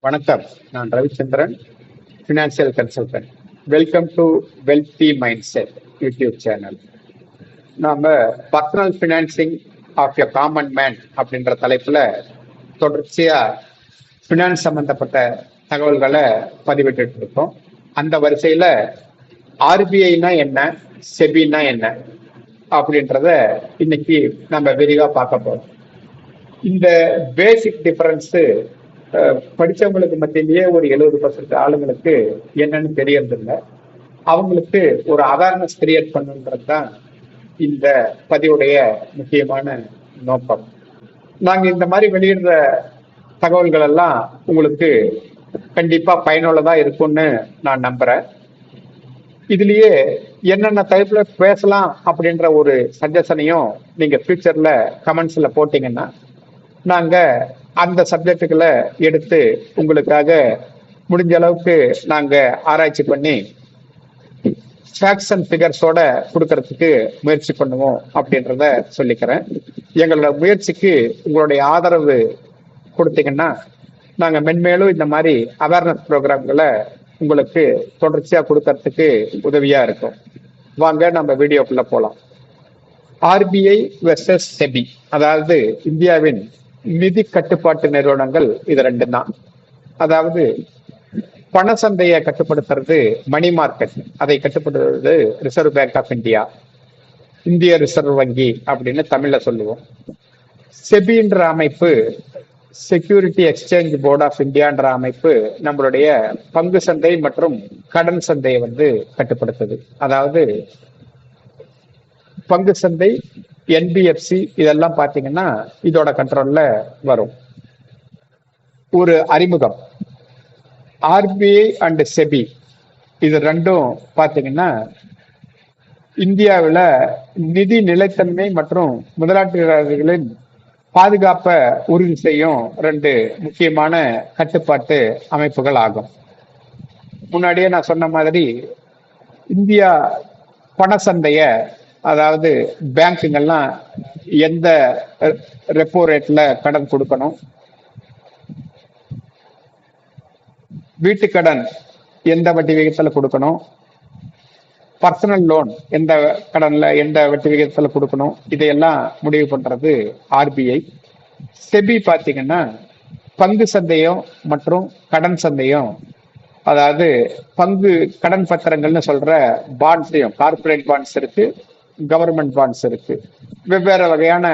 வணக்கம். நான் Ravichandran, financial consultant. Welcome to wealthy mindset YouTube channel. நாம personal financing of a common man அப்படின்ற தலைப்புல தொடர்ச்சியா ஃபினான்ஸ் சம்பந்தப்பட்ட தகவல்களை பதிவிட்டு இருக்கோம். அந்த வரிசையில ஆர்பிஐனா என்ன, செபினா என்ன அப்படின்றத இன்னைக்கு நம்ம விரிவா பார்க்க போறோம். இந்த பேசிக் டிஃபரன்ஸ் படிச்சவங்களுக்கு மத்தியிலேயே ஒரு 70% ஆளுங்களுக்கு என்னன்னு தெரியறது இல்லை. அவங்களுக்கு ஒரு அவேர்னஸ் கிரியேட் பண்ணுன்றது தான் இந்த பதிவுடைய முக்கியமான நோக்கம். நாங்க இந்த மாதிரி வெளியிடுற தகவல்கள் எல்லாம் உங்களுக்கு கண்டிப்பா பயனுள்ளதா இருக்கும்னு நான் நம்புறேன். இதுலயே என்னென்ன டைப்ல பேசலாம் அப்படின்ற ஒரு சஜஷனையும் நீங்க ஃபியூச்சர்ல கமெண்ட்ஸ்ல போட்டீங்கன்னா நாங்க அந்த சப்ஜெக்டுகளை எடுத்து உங்களுக்காக முடிஞ்ச அளவுக்கு நாங்க ஆராய்ச்சி பண்ணி ஃபேக்ட்ஸ் அண்ட் ஃபிகர்ஸோட கொடுக்கறதுக்கு முயற்சி பண்ணுவோம் அப்படின்றத சொல்லிக்கிறேன். எங்களோட முயற்சிக்கு உங்களுடைய ஆதரவு கொடுத்தீங்கன்னா நாங்க மென்மேலும் இந்த மாதிரி அவேர்னஸ் ப்ரோக்ராம்களை உங்களுக்கு தொடர்ச்சியா கொடுக்கறதுக்கு உதவியா இருக்கும். வாங்க நம்ம வீடியோக்குள்ள போலாம். ஆர்பிஐ வெர்சஸ் செபி, அதாவது இந்தியாவின் நிதி கட்டுப்பாட்டு நிறுவனங்கள் இது ரெண்டு தான். அதாவது பண சந்தையை கட்டுப்படுத்துறது மணி மார்க்கெட், அதை கட்டுப்படுத்துறது ரிசர்வ் பேங்க் ஆஃப் இந்தியா, இந்திய ரிசர்வ் வங்கி அப்படின்னு தமிழ்ல சொல்லுவோம். செபின்ற அமைப்பு, செக்யூரிட்டி எக்ஸ்சேஞ்ச் போர்ட் ஆஃப் இந்தியான்ற அமைப்பு நம்மளுடைய பங்கு சந்தை மற்றும் கடன் சந்தையை கட்டுப்படுத்துது. அதாவது பங்கு சந்தை, என்பிஎஃப்சி இதெல்லாம் பாத்தீங்கன்னா இதோட கண்ட்ரோல்ல வரும். ஒரு அறிமுகம். ஆர்பிஐ அண்ட் செபி இது ரெண்டும் பாத்தீங்கன்னா இந்தியாவில் நிதி நிலைத்தன்மை மற்றும் முதலாளிகளின் பாதுகாப்பை உறுதி செய்யும் ரெண்டு முக்கியமான கட்டுப்பாட்டு அமைப்புகள் ஆகும். முன்னாடியே நான் சொன்ன மாதிரி இந்தியா பண சந்தைய, அதாவது பேங்குங்கள்லாம் எந்த ரெப்போ ரேட்ல கடன் கொடுக்கணும், வீட்டு கடன் எந்த வட்டி விகிதத்துல கொடுக்கணும், பர்சனல் லோன் எந்த கடன்ல எந்த வட்டி விகிதத்துல கொடுக்கணும், இதையெல்லாம் முடிவு பண்றது ஆர்பிஐ. செபி பாத்தீங்கன்னா பங்கு சந்தையும் மற்றும் கடன் சந்தையும், அதாவது பங்கு கடன் பத்திரங்கள்னு சொல்ற பாண்ட்ஸையும், கார்பரேட் பாண்ட்ஸ் இருக்கு, கவர்மெண்ட் பாண்ட்ஸ் இருக்கு, வெவ்வேறு வகையான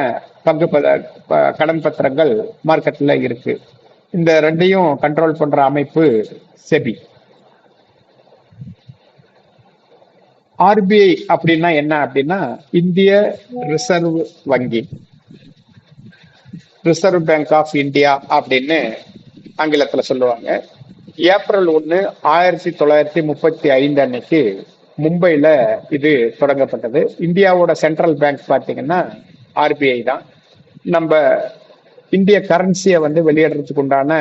பங்கு கடன் பத்திரங்கள் மார்க்கெட்ல இருக்கு. இந்த ரெண்டையும் கண்ட்ரோல் பண்ற அமைப்பு செபி. ஆர்பிஐ அப்படின்னா என்ன அப்படின்னா இந்திய ரிசர்வ் வங்கி, ரிசர்வ் பேங்க் ஆஃப் இந்தியா அப்படின்னு ஆங்கிலத்துல சொல்லுவாங்க. ஏப்ரல் 1, 1935 அன்னைக்கு மும்பைல இது தொடங்கப்பட்டது. இந்தியாவோட சென்ட்ரல் பேங்க் பாத்தீங்கன்னா ஆர்பிஐ தான். நம்ம இந்திய கரன்சியை வெளியிடுறதுக்கு உண்டான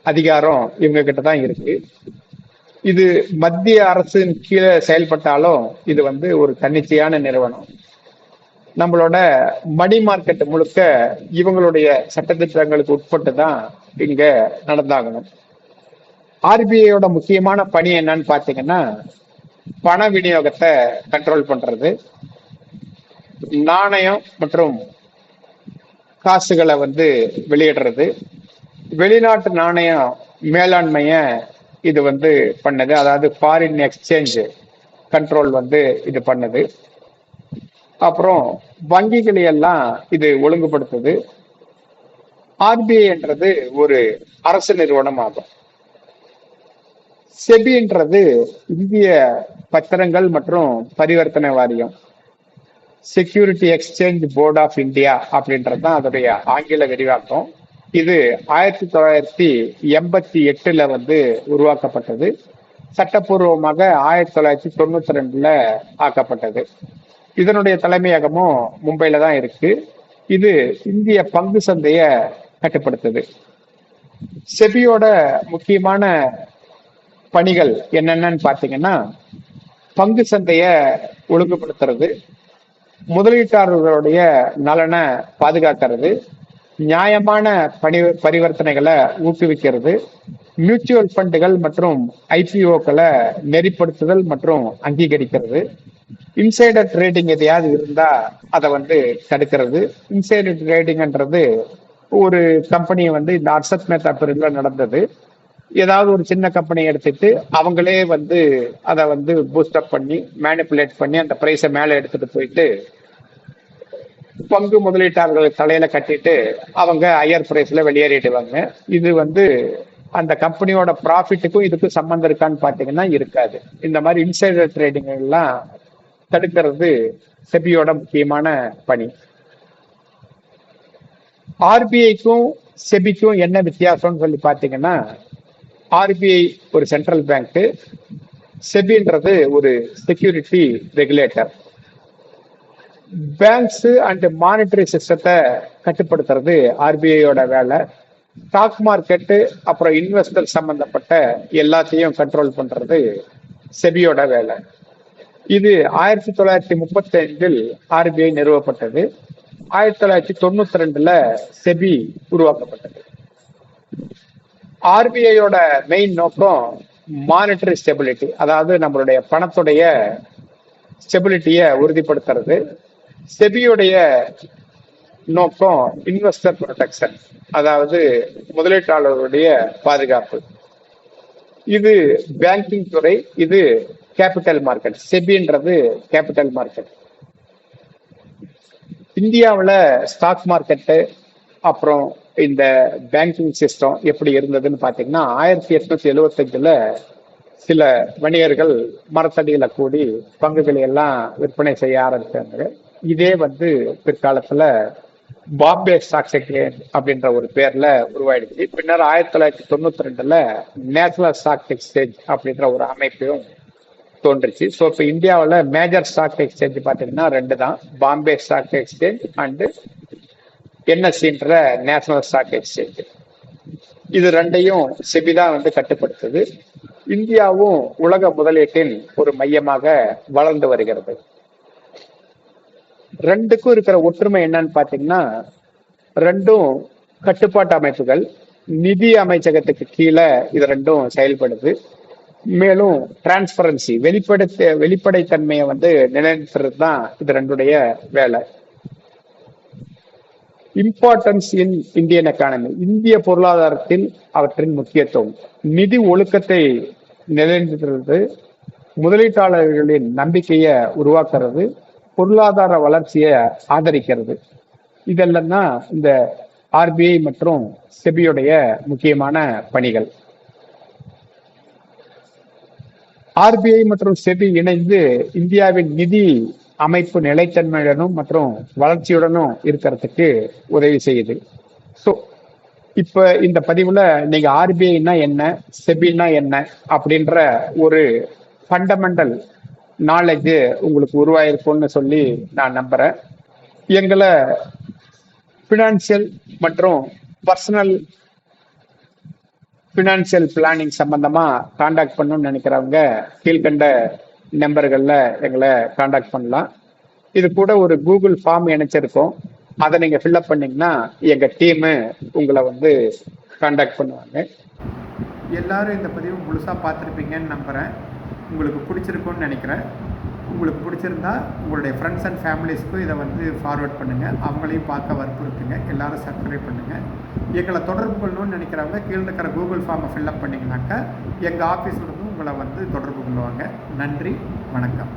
அதிகாரம் இவங்க கிட்ட தான் இருக்கு. இது மத்திய அரசின் கீழே செயல்பட்டாலும் இது ஒரு தன்னிச்சையான நிறுவனம். நம்மளோட மணி மார்க்கெட் முழுக்க இவங்களுடைய சட்டத்திட்டங்களுக்கு உட்பட்டு தான் இங்க நடந்தாகணும். ஆர்பிஐயோட முக்கியமான பணி என்னன்னு பாத்தீங்கன்னா பண விநியோகத்தை கண்ட்ரோல் பண்றது, நாணயம் மற்றும் காசுகளை வெளியிடுறது, வெளிநாட்டு நாணயம் மேலாண்மைய இது பண்ணது, அதாவது ஃபாரின் எக்ஸ்சேஞ்ச் கண்ட்ரோல் இது பண்ணது. அப்புறம் வங்கிகளை எல்லாம் இது ஒழுங்குபடுத்துது. ஆர்பிஐ என்றது ஒரு அரசு நிறுவனம் ஆகும். செபின்றது இந்திய பத்திரங்கள் மற்றும் பரிவர்த்தனை வாரியம், security exchange board of India அப்படின்றது தான் அதோடைய ஆங்கில விரிவாக்கம். இது 1988 உருவாக்கப்பட்டது. சட்டப்பூர்வமாக 1992 ஆக்கப்பட்டது. இதனுடைய தலைமையகமும் மும்பையில தான் இருக்கு. இது இந்திய பங்கு சந்தைய கட்டுப்படுத்துது. செபியோட முக்கியமான பணிகள் என்னென்னு பாத்தீங்கன்னா பங்கு சந்தைய ஒழுங்குபடுத்துறது, முதலீட்டாளர்களுடைய நலனை பாதுகாக்கிறது, நியாயமான பரிவர்த்தனைகளை ஊக்குவிக்கிறது, மியூச்சுவல் ஃபண்டுகள் மற்றும் ஐபிஓக்களை நெறிப்படுத்துதல் மற்றும் அங்கீகரிக்கிறது. இன்சைடர் ட்ரேடிங் எதையாவது இருந்தா அதை தடுக்கிறது. இன்சைடர் ட்ரேடிங்ன்றது ஒரு கம்பெனியை இந்த அர்ஷத் மேத்தா பீரியட்ல நடந்தது. ஏதாவது ஒரு சின்ன கம்பெனி எடுத்துட்டு அவங்களே அதை பூஸ்டப் பண்ணி மேனிப்புலேட் பண்ணி அந்த பிரைஸை மேல எடுத்துட்டு போயிட்டு பங்கு முதலீட்டாளர்கள் தலையில கட்டிட்டு அவங்க ஹையர் பிரைஸ்ல வெளியேறிடுவாங்க. இது அந்த கம்பெனியோட ப்ராஃபிட்டுக்கும் இதுக்கும் சம்பந்தம் இருக்கான்னு பாத்தீங்கன்னா இருக்காது. இந்த மாதிரி இன்சைடர் ட்ரேடிங் எல்லாம் தடுக்கிறது செபியோட முக்கியமான பணி. ஆர்பிஐக்கும் செபிக்கும் என்ன வித்தியாசம்னு சொல்லி பாத்தீங்கன்னா, ஆர்பிஐ ஒரு சென்ட்ரல் பேங்க், செபின்றது ஒரு security regulator. Banks and monetary சிஸ்டத்தை கட்டுப்படுத்துறது ஆர்பிஐயோட வேலை. ஸ்டாக் மார்க்கெட்டு அப்புறம் இன்வெஸ்டர் சம்பந்தப்பட்ட எல்லாத்தையும் கண்ட்ரோல் பண்றது செபியோட வேலை. இது 1935 ஆர்பிஐ நிறுவப்பட்டது. 1992 செபி உருவாக்கப்பட்டது. ஆர்பிஐயோட மெயின் நோக்கம் மானிட்டரி ஸ்டெபிலிட்டி, அதாவது நம்மளுடைய பணத்துடைய ஸ்டெபிலிட்டியை உறுதிப்படுத்துறது. செபியுடைய நோக்கம் இன்வெஸ்டர் ப்ரொடெக்ஷன், அதாவது முதலீட்டாளர்களுடைய பாதுகாப்பு. இது பேங்கிங் துறை, இது கேபிட்டல் மார்க்கெட். செபின்றது கேபிட்டல் மார்க்கெட். இந்தியாவில் ஸ்டாக் மார்க்கெட்டு அப்புறம் இந்த பேங்கிங் சிஸ்டம் எப்படி இருந்ததுன்னு பாத்தீங்கன்னா, 1875 சில வணிகர்கள் மரத்தடியில கூடி பங்குகளை எல்லாம் விற்பனை செய்ய ஆரம்பிச்சாங்க. இதே பிற்காலத்துல பாம்பே ஸ்டாக் எக்ஸ்சேஞ்ச் அப்படின்ற ஒரு பேர்ல உருவாயிடுச்சு. பின்னர் 1992 நேஷனல் ஸ்டாக் எக்ஸ்சேஞ்ச் அப்படின்ற ஒரு அமைப்பையும் தோன்றுச்சு. ஸோ இப்போ இந்தியாவில் மேஜர் ஸ்டாக் எக்ஸ்சேஞ்ச் பார்த்தீங்கன்னா 2 தான், பாம்பே ஸ்டாக் எக்ஸ்சேஞ்ச் அண்டு என்எஸ்சின்ற நேஷனல் ஸ்டாக் எக்ஸ்சேஞ்ச். இது 2ஐயும் செபி தான் கட்டுப்படுத்துது. இந்தியாவும் உலக முதலீட்டின் ஒரு மையமாக வளர்ந்து வருகிறது. 2க்கும் இருக்கிற ஒற்றுமை என்னன்னு பாத்தீங்கன்னா, 2ம் கட்டுப்பாட்டு அமைப்புகள். நிதி அமைச்சகத்துக்கு கீழே இது 2ம் செயல்படுது. மேலும் டிரான்ஸ்பரன்சி, வெளிப்படைத்தன்மையை நிலைநிறுத்துறது தான் இது 2உடைய வேலை. இம்பார்ட்டன்ஸ் இன் இந்தியன் எக்கானமி, இந்திய பொருளாதாரத்தில் அவற்றின் முக்கியத்துவம். நிதி ஒழுக்கத்தை நிலைநிறுத்துறது, முதலீட்டாளர்களின் நம்பிக்கையை உருவாக்குறது, பொருளாதார வளர்ச்சியை ஆதரிக்கிறது. இதெல்லாம் தான் இந்த ஆர்பிஐ மற்றும் செபியுடைய முக்கியமான பணிகள். ஆர்பிஐ மற்றும் செபி இணைந்து இந்தியாவின் நிதி அமைப்பு நிலைத்தன்மையுடனும் மற்றும் வளர்ச்சியுடனும் இருக்கிறதுக்கு உதவி செய்யுது. ஸோ இப்ப இந்த பதிவுல நீங்க ஆர்பிஐனா என்ன, செபினா என்ன அப்படின்ற ஒரு ஃபண்டமெண்டல் நாலேஜ் உங்களுக்கு உருவாயிருக்கும்னு சொல்லி நான் நம்புறேன். எங்களை பினான்சியல் மற்றும் பர்சனல் பினான்சியல் பிளானிங் சம்பந்தமா காண்டாக்ட் பண்ணணும்னு நினைக்கிறவங்க கீழ்கண்ட நம்பர்கள்ல எங்களை காண்டாக்ட் பண்ணலாம். இது கூட ஒரு கூகுள் ஃபார்ம் இணைச்சிருக்கோம். அதை நீங்க ஃபில்அப் பண்ணீங்கன்னா எங்க டீமு உங்களை காண்டாக்ட் பண்ணுவாங்க. எல்லாரும் இந்த பதிவு முழுசா பார்த்துருப்பீங்கன்னு நம்புறேன். உங்களுக்கு பிடிச்சிருக்கும்னு நினைக்கிறேன். உங்களுக்கு பிடிச்சிருந்தா உங்களுடைய ஃப்ரெண்ட்ஸ் அண்ட் ஃபேமிலிஸ்க்கும் இதை ஃபார்வர்ட் பண்ணுங்கள். அவங்களையும் பார்க்க வற்புறுத்துங்க. எல்லாரும் சப்ஸ்கிரைப் பண்ணுங்கள். எங்களை தொடர்பு கொள்ளணும்னு நினைக்கிறவங்க கீழே இருக்கிற கூகுள் ஃபார்மை ஃபில்அப் பண்ணிங்கனாக்கா எங்கள் ஆஃபீஸ்லேருந்து உங்களை தொடர்பு கொள்ளுவாங்க. நன்றி, வணக்கம்.